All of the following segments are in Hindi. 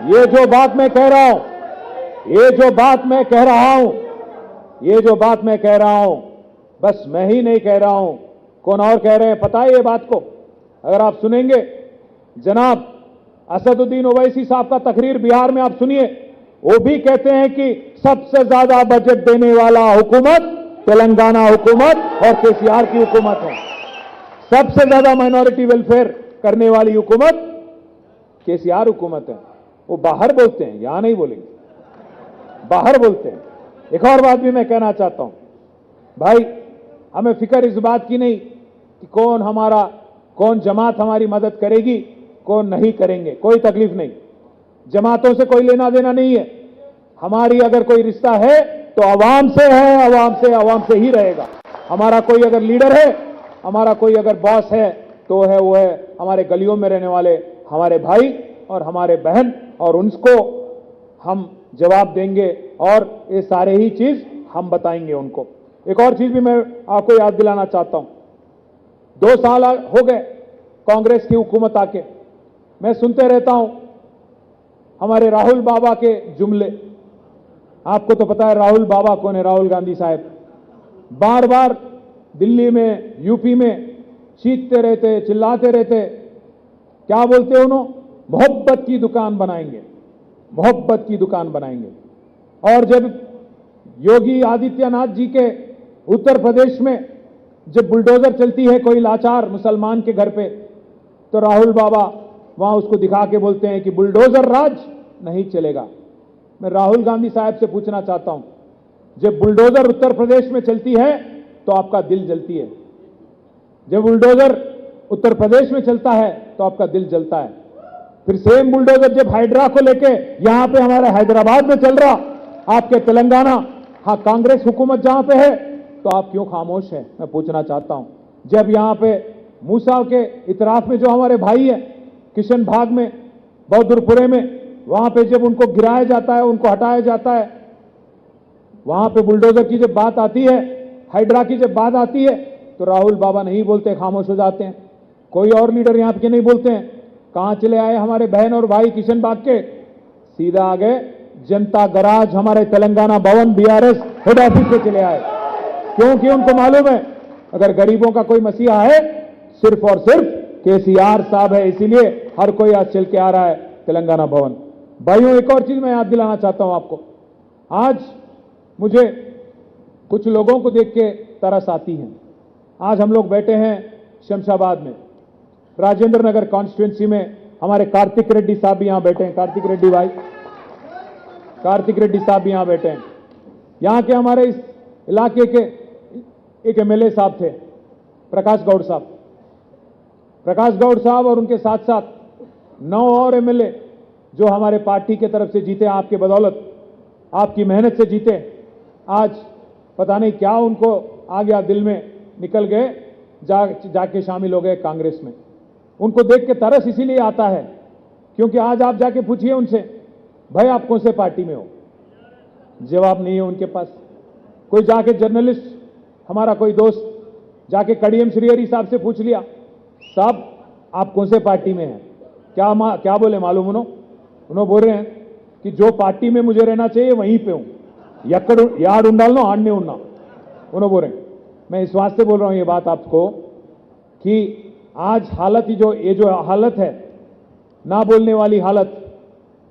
ये जो बात मैं कह रहा हूं, ये जो बात मैं कह रहा हूं, ये जो बात मैं कह रहा हूं, बस मैं ही नहीं कह रहा हूं, कौन और कह रहे हैं पता है ये बात को? अगर आप सुनेंगे जनाब असदुद्दीन ओवैसी साहब का तकरीर बिहार में आप सुनिए, वो भी कहते हैं कि सबसे ज्यादा बजट देने वाला हुकूमत तेलंगाना हुकूमत और केसीआर की हुकूमत है। सबसे ज्यादा माइनॉरिटी वेलफेयर करने वाली हुकूमत केसीआर हुकूमत है। वो बाहर बोलते हैं, यहां नहीं बोलेंगे, बाहर बोलते हैं। एक और बात भी मैं कहना चाहता हूं, भाई हमें फिक्र इस बात की नहीं कि कौन जमात हमारी मदद करेगी, कौन नहीं करेंगे, कोई तकलीफ नहीं। जमातों से कोई लेना देना नहीं है। हमारी अगर कोई रिश्ता है तो आवाम से है, आवाम से ही रहेगा। हमारा कोई अगर लीडर है, हमारा कोई अगर बॉस है तो वो है हमारे गलियों में रहने वाले हमारे भाई और हमारे बहन, और उनको हम जवाब देंगे और ये सारे ही चीज हम बताएंगे उनको। एक और चीज भी मैं आपको याद दिलाना चाहता हूं, 2 साल हो गए कांग्रेस की हुकूमत आके, मैं सुनते रहता हूं हमारे राहुल बाबा के जुमले। आपको तो पता है राहुल बाबा कौन है, राहुल गांधी साहब बार बार दिल्ली में यूपी में चीखते रहते, चिल्लाते रहते। क्या बोलते उन्होंने? मोहब्बत की दुकान बनाएंगे, मोहब्बत की दुकान बनाएंगे। और जब योगी आदित्यनाथ जी के उत्तर प्रदेश में जब बुलडोजर चलती है कोई लाचार मुसलमान के घर पे, तो राहुल बाबा वहां उसको दिखा के बोलते हैं कि बुलडोजर राज नहीं चलेगा। मैं राहुल गांधी साहब से पूछना चाहता हूं, जब बुलडोजर उत्तर प्रदेश में चलती है तो आपका दिल जलती है, जब बुलडोजर उत्तर प्रदेश में चलता है तो आपका दिल जलता है। फिर सेम बुलडोजर जब हाइड्रा को लेके यहां पे हमारे हैदराबाद में चल रहा, आपके तेलंगाना, हाँ कांग्रेस हुकूमत जहां पे है, तो आप क्यों खामोश हैं? मैं पूछना चाहता हूं। जब यहां पे मूसा के इतराफ में जो हमारे भाई है किशन भाग में, बहादुरपुरे में, वहां पे जब उनको गिराया जाता है, उनको हटाया जाता है, वहां पे बुलडोजर की जब बात आती है, हाइड्रा की जब बात आती है, तो राहुल बाबा नहीं बोलते, खामोश हो जाते हैं। कोई और लीडर यहां के नहीं बोलते हैं। कहां चले आए हमारे बहन और भाई किशन बाग के? सीधा आ गए जनता गराज, हमारे तेलंगाना भवन बीआरएस हेड ऑफिस से चले आए, क्योंकि उनको मालूम है अगर गरीबों का कोई मसीहा है सिर्फ और सिर्फ केसीआर साहब है, इसीलिए हर कोई आज चल के आ रहा है तेलंगाना भवन। भाइयों, एक और चीज मैं याद दिलाना चाहता हूं आपको। आज मुझे कुछ लोगों को देख के तरस आती है। आज हम लोग बैठे हैं शमशाबाद में, राजेंद्र नगर कॉन्स्टिट्यूंसी में, हमारे कार्तिक रेड्डी साहब भी यहां बैठे हैं। कार्तिक रेड्डी भाई, कार्तिक रेड्डी साहब भी यहां बैठे हैं। यहां के हमारे इस इलाके के एक एमएलए साहब थे, प्रकाश गौड़ साहब। प्रकाश गौड़ साहब और उनके साथ साथ 9 और एमएलए जो हमारे पार्टी के तरफ से जीते, आपके बदौलत, आपकी मेहनत से जीते। आज पता नहीं क्या उनको आ गया, दिल में निकल गए, जाके शामिल हो गए कांग्रेस में। उनको देख के तरस इसीलिए आता है क्योंकि आज आप जाके पूछिए उनसे, भाई आप कौन से पार्टी में हो? जवाब नहीं है उनके पास। कोई जाके जर्नलिस्ट, हमारा कोई दोस्त जाके कड़ियम श्रीहरि साहब से पूछ लिया, साहब आप कौन से पार्टी में हैं? क्या बोले मालूम? उन्होंने बोल रहे हैं कि जो पार्टी में मुझे रहना चाहिए वहीं पे हूं, याड उंडालनो आड़ने उड़ना। उन्होंने बोल रहे हैं। मैं इस वास्ते बोल रहा हूं ये बात आपको कि आज हालत ही ये जो हालत है, ना बोलने वाली हालत,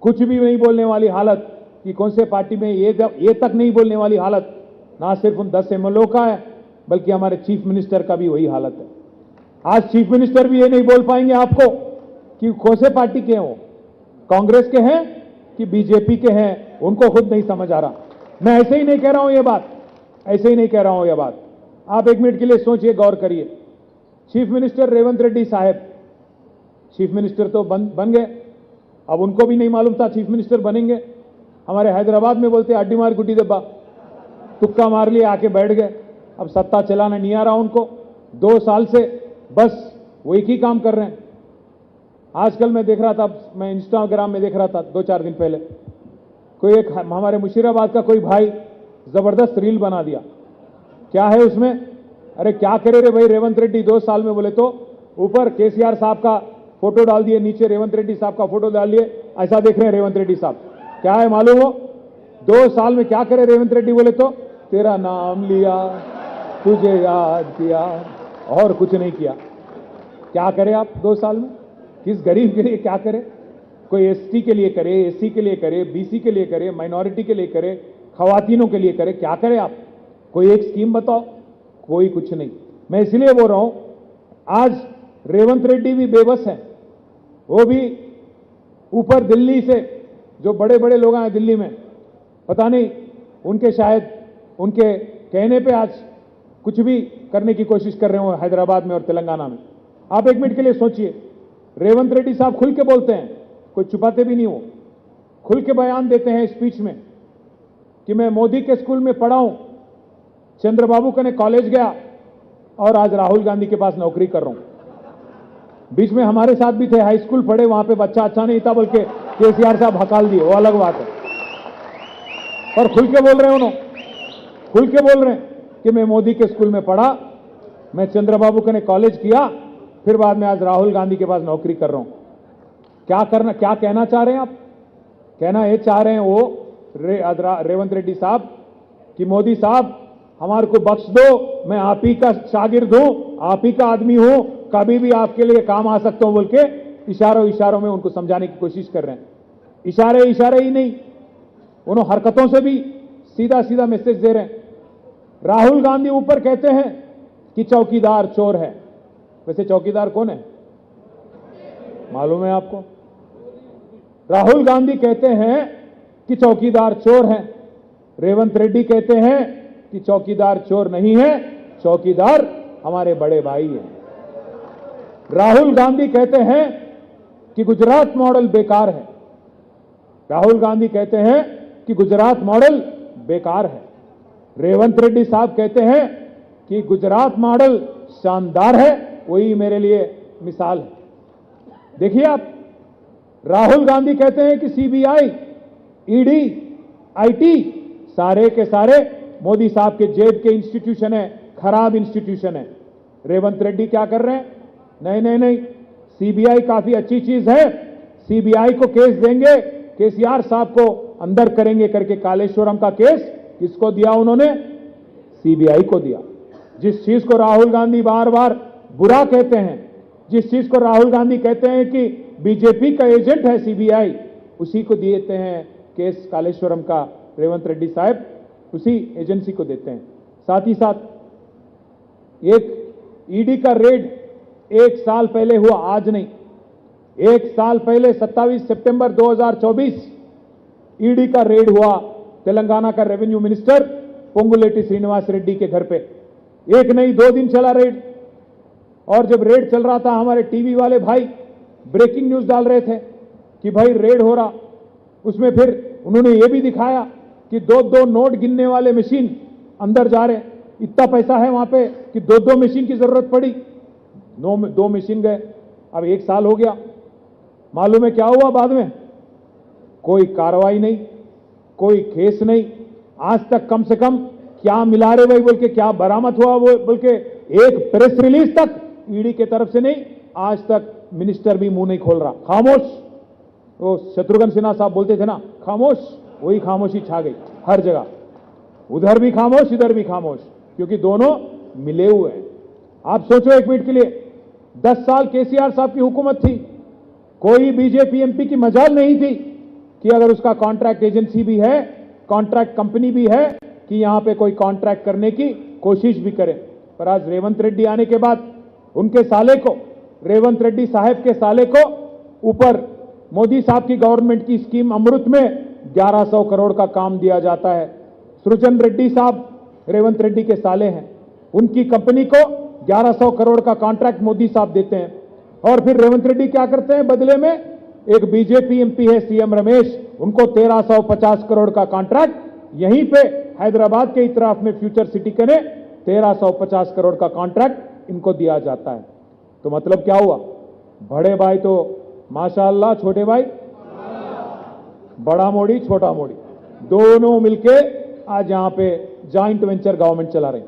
कुछ भी नहीं बोलने वाली हालत, कि कौन से पार्टी में ये तक नहीं बोलने वाली हालत, ना सिर्फ उन 10 एमएलए का है बल्कि हमारे चीफ मिनिस्टर का भी वही हालत है। आज चीफ मिनिस्टर भी ये नहीं बोल पाएंगे आपको कि कौन से पार्टी के हैं, वो कांग्रेस के हैं कि बीजेपी के हैं, उनको खुद नहीं समझ आ रहा। मैं ऐसे ही नहीं कह रहा हूं ये बात, ऐसे ही नहीं कह रहा हूं ये बात। आप एक मिनट के लिए सोचिए, गौर करिए। चीफ मिनिस्टर रेवंत रेड्डी साहब चीफ मिनिस्टर तो बन गए, अब उनको भी नहीं मालूम था चीफ मिनिस्टर बनेंगे। हमारे हैदराबाद में बोलते अड्डी मार गुड्डी दब्बा, तुक्का मार लिए, आके बैठ गए। अब सत्ता चलाना नहीं आ रहा उनको, 2 साल से बस वो एक ही काम कर रहे हैं। आजकल मैं देख रहा था, मैं इंस्टाग्राम में देख रहा था 2-4 दिन पहले, कोई एक हमारे मुशीराबाद का कोई भाई जबरदस्त रील बना दिया। क्या है उसमें? अरे क्या करे रे भाई रेवंत रेड्डी 2 साल में, बोले तो ऊपर केसीआर साहब का फोटो डाल दिए, नीचे रेवंत रेड्डी साहब का फोटो डाल दिए, ऐसा देख रहे हैं रेवंत रेड्डी साहब। क्या है मालूम हो, 2 साल में क्या करे रेवंत रेड्डी बोले तो, तेरा नाम लिया, तुझे याद किया, और कुछ नहीं किया। क्या करे आप 2 साल में? किस गरीब के लिए क्या करे? कोई एसटी के लिए करे, एससी के लिए करे, बीसी के लिए करे, माइनॉरिटी के लिए करे, खवातीनों के लिए करे, क्या करे आप? कोई एक स्कीम बताओ। कोई कुछ नहीं। मैं इसलिए बोल रहा हूं, आज रेवंत रेड्डी भी बेबस है। वो भी ऊपर दिल्ली से जो बड़े बड़े लोग हैं दिल्ली में, पता नहीं उनके शायद उनके कहने पे आज कुछ भी करने की कोशिश कर रहे हो हैदराबाद में और तेलंगाना में। आप एक मिनट के लिए सोचिए, रेवंत रेड्डी साहब खुल के बोलते हैं, कोई छुपाते भी नहीं, हो खुल के बयान देते हैं स्पीच में कि मैं मोदी के स्कूल में पढ़ा हूं, चंद्रबाबू का कॉलेज गया और आज राहुल गांधी के पास नौकरी कर रहा हूं। बीच में हमारे साथ भी थे, हाई स्कूल पढ़े, वहां पे बच्चा अच्छा नहीं था बोल के केसीआर साहब हकाल दिए, वो अलग बात है। और खुल के बोल रहे हैं, उन्होंने खुल के बोल रहे हैं कि मैं मोदी के स्कूल में पढ़ा, मैं चंद्रबाबू का कॉलेज किया, फिर बाद में आज राहुल गांधी के पास नौकरी कर रहा हूं। क्या कहना चाह रहे हैं आप? कहना ये चाह रहे हैं वो रेवंत रेड्डी साहब कि मोदी साहब हमारे को बख्श दो, मैं आप ही का शागिर्द हूं, आप ही का आदमी हूं, कभी भी आपके लिए काम आ सकता हूं बोल के इशारों इशारों में उनको समझाने की कोशिश कर रहे हैं। इशारे ही नहीं, उन्होंने हरकतों से भी सीधा सीधा मैसेज दे रहे हैं। राहुल गांधी ऊपर कहते हैं कि चौकीदार चोर है। वैसे चौकीदार कौन है मालूम है आपको? राहुल गांधी कहते हैं कि चौकीदार चोर है, रेवंत रेड्डी कहते हैं कि चौकीदार चोर नहीं है, चौकीदार हमारे बड़े भाई हैं। राहुल गांधी कहते हैं कि गुजरात मॉडल बेकार है, राहुल गांधी कहते हैं कि गुजरात मॉडल बेकार है। रेवंत रेड्डी साहब कहते हैं कि गुजरात मॉडल शानदार है, वही मेरे लिए मिसाल है। देखिए आप, राहुल गांधी कहते हैं कि सीबीआई, ईडी, आईटी सारे के सारे मोदी साहब के जेब के इंस्टीट्यूशन है, खराब इंस्टीट्यूशन है। रेवंत रेड्डी क्या कर रहे हैं? नहीं, सीबीआई काफी अच्छी चीज है, सीबीआई को केस देंगे, केसीआर साहब को अंदर करेंगे करके कालेश्वरम का केस किसको दिया उन्होंने? सीबीआई को दिया। जिस चीज को राहुल गांधी बार बार बुरा कहते हैं, जिस चीज को राहुल गांधी कहते हैं कि बीजेपी का एजेंट है सीबीआई, उसी को देते हैं केस कालेश्वरम का। रेवंत रेड्डी साहब उसी एजेंसी को देते हैं। साथ ही साथ एक ईडी का रेड 1 साल पहले हुआ, आज नहीं, 1 साल पहले 27 सितंबर 2024 ईडी का रेड हुआ तेलंगाना का रेवेन्यू मिनिस्टर पोंगुलेटी श्रीनिवास रेड्डी के घर पे। 1 नहीं 2 दिन चला रेड। और जब रेड चल रहा था, हमारे टीवी वाले भाई ब्रेकिंग न्यूज डाल रहे थे कि भाई रेड हो रहा, उसमें फिर उन्होंने ये भी दिखाया कि 2-2 नोट गिनने वाले मशीन अंदर जा रहे। इतना पैसा है वहां पे कि 2-2 मशीन की जरूरत पड़ी, 2 मशीन गए। अब 1 साल हो गया, मालूम है क्या हुआ बाद में? कोई कार्रवाई नहीं, कोई केस नहीं। आज तक कम से कम क्या मिला रहे भाई बोल के, क्या बरामद हुआ वो बोल के एक प्रेस रिलीज तक ईडी के तरफ से नहीं। आज तक मिनिस्टर भी मुंह नहीं खोल रहा, खामोश। वो शत्रुघ्न सिन्हा साहब बोलते थे ना, खामोश, वही खामोशी छा गई हर जगह। उधर भी खामोश, इधर भी खामोश, क्योंकि दोनों मिले हुए हैं। आप सोचो एक मिनट के लिए, 10 साल केसीआर साहब की हुकूमत थी, कोई बीजेपी एमपी की मजाल नहीं थी कि अगर उसका कॉन्ट्रैक्ट एजेंसी भी है, कॉन्ट्रैक्ट कंपनी भी है, कि यहां पे कोई कॉन्ट्रैक्ट करने की कोशिश भी करे। पर आज रेवंत रेड्डी आने के बाद उनके साले को, रेवंत रेड्डी साहब के साले को ऊपर मोदी साहब की गवर्नमेंट की स्कीम अमृत में 1100 करोड़ का काम दिया जाता है। सृजन रेड्डी साहब रेवंत रेड्डी के साले हैं, उनकी कंपनी को 1100 करोड़ का कॉन्ट्रैक्ट मोदी साहब देते हैं। और फिर रेवंत रेड्डी क्या करते हैं बदले में? एक बीजेपी एमपी है सीएम रमेश, उनको 1350 करोड़ का कॉन्ट्रैक्ट यहीं पे हैदराबाद के इतराफ में फ्यूचर सिटी के ने 1350 करोड़ का कॉन्ट्रैक्ट इनको दिया जाता है। तो मतलब क्या हुआ? बड़े भाई तो माशाअल्लाह, छोटे भाई बड़ा मोड़ी छोटा मोड़ी, दोनों मिलके आज यहां पे जॉइंट वेंचर गवर्नमेंट चला रहे हैं।